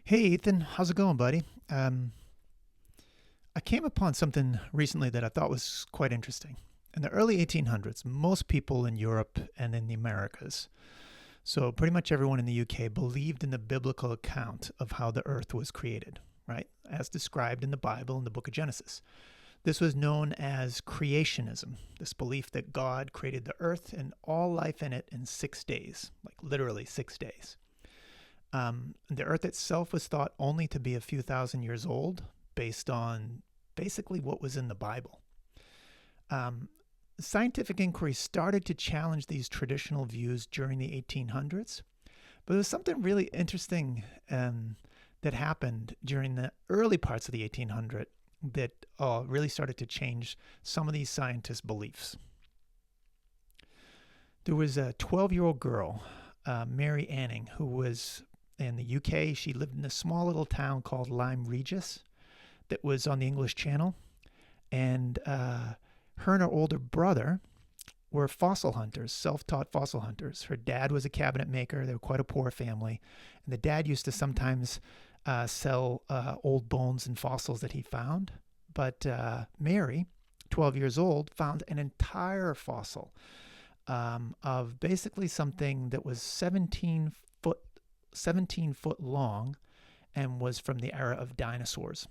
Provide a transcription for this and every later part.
Hey Ethan, how's it going, buddy? I came upon something recently that I thought was quite interesting. In the early 1800s, most people in Europe and in the Americas, so pretty much everyone in the UK, believed in the biblical account of how the earth was created, right? As described in the Bible in the book of Genesis. This was known as creationism, this belief that God created the earth and all life in it in 6 days, like literally 6 days. The Earth itself was thought only to be a few thousand years old, based on basically what was in the Bible. Um, Scientific inquiry started to challenge these traditional views during the 1800s, but there was something really interesting that happened during the early parts of the 1800s that really started to change some of these scientists' beliefs. There was a 12-year-old girl, Mary Anning, who was in the UK. She lived in a small little town called Lyme Regis that was on the English Channel. And her and her older brother were fossil hunters, self-taught fossil hunters. Her dad was a cabinet maker. They were quite a poor family. And the dad used to sometimes sell old bones and fossils that he found. But Mary, 12 years old, found an entire fossil of basically something that was 17 foot long and was from the era of dinosaurs.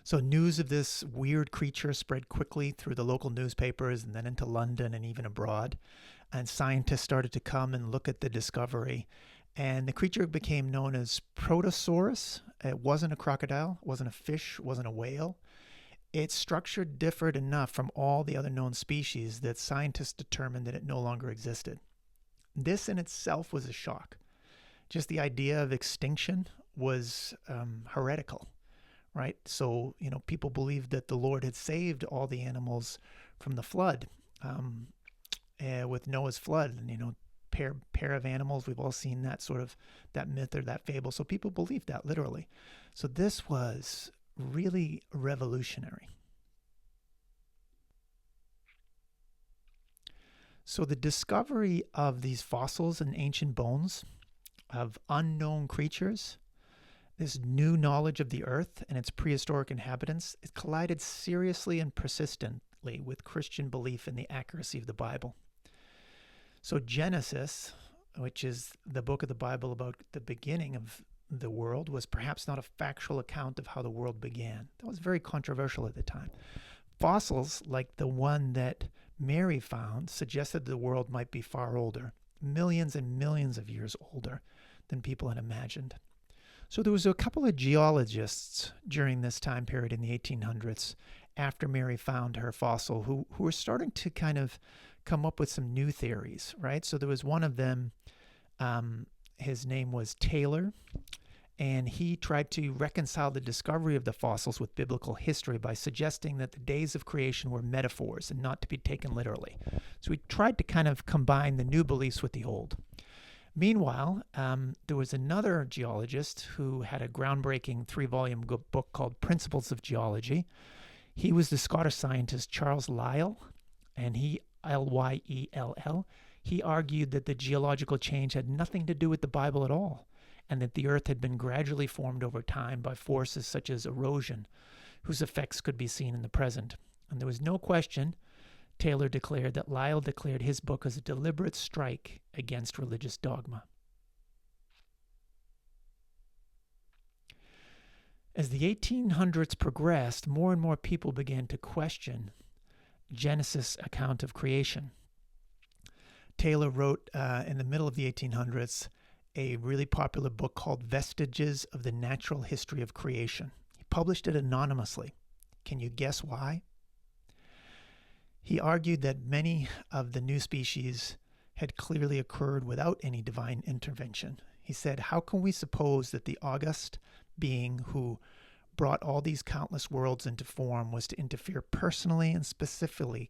So news of this weird creature spread quickly through the local newspapers and then into London and even abroad. And scientists started to come and look at the discovery. And the creature became known as Protosaurus. It wasn't a crocodile, it wasn't a fish, it wasn't a whale. Its structure differed enough from all the other known species that scientists determined that it no longer existed. This in itself was a shock. Just the idea of extinction was heretical, right? So, people believed that the Lord had saved all the animals from the flood with Noah's flood. And, pair of animals, we've all seen that myth or that fable. So people believed that literally. So this was really revolutionary. So the discovery of these fossils and ancient bones of unknown creatures, this new knowledge of the earth and its prehistoric inhabitants, it collided seriously and persistently with Christian belief in the accuracy of the Bible. So Genesis, which is the book of the Bible about the beginning of the world, was perhaps not a factual account of how the world began. That was very controversial at the time. Fossils, like the one that Mary found, suggested the world might be far older, millions and millions of years older than people had imagined. So there was a couple of geologists during this time period in the 1800s, after Mary found her fossil, who were starting to kind of come up with some new theories, right? So there was one of them, his name was Taylor, and he tried to reconcile the discovery of the fossils with biblical history by suggesting that the days of creation were metaphors and not to be taken literally. So he tried to kind of combine the new beliefs with the old. Meanwhile, there was another geologist who had a groundbreaking 3-volume book called Principles of Geology. He was the Scottish scientist Charles Lyell, and Lyell. He argued that the geological change had nothing to do with the Bible at all, and that the earth had been gradually formed over time by forces such as erosion, whose effects could be seen in the present. And there was no question, Taylor declared, that Lyell declared his book as a deliberate strike against religious dogma. As the 1800s progressed, more and more people began to question Genesis' account of creation. Taylor wrote in the middle of the 1800s a really popular book called Vestiges of the Natural History of Creation. He published it anonymously. Can you guess why? He argued that many of the new species had clearly occurred without any divine intervention. He said, how can we suppose that the august being who brought all these countless worlds into form was to interfere personally and specifically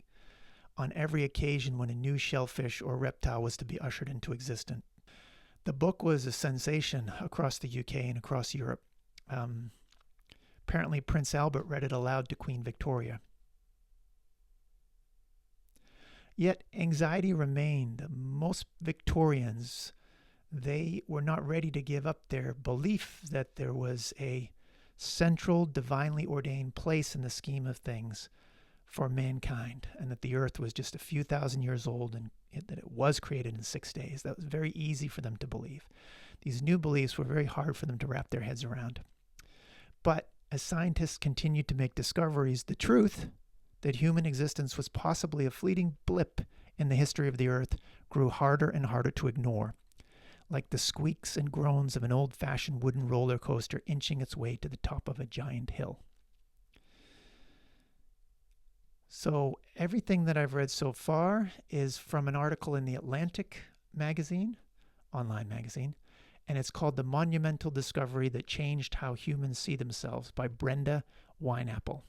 on every occasion when a new shellfish or reptile was to be ushered into existence? The book was a sensation across the UK and across Europe. Apparently, Prince Albert read it aloud to Queen Victoria. Yet anxiety remained. Most Victorians they were not ready to give up their belief that there was a central, divinely ordained place in the scheme of things for mankind, and that the earth was just a few thousand years old and that it was created in 6 days. That was very easy for them to believe. These new beliefs were very hard for them to wrap their heads around. But as scientists continued to make discoveries, the truth that human existence was possibly a fleeting blip in the history of the earth grew harder and harder to ignore, like the squeaks and groans of an old-fashioned wooden roller coaster inching its way to the top of a giant hill. So everything that I've read so far is from an article in the Atlantic magazine, online magazine, and it's called The Monumental Discovery That Changed How Humans See Themselves by Brenda Wineapple.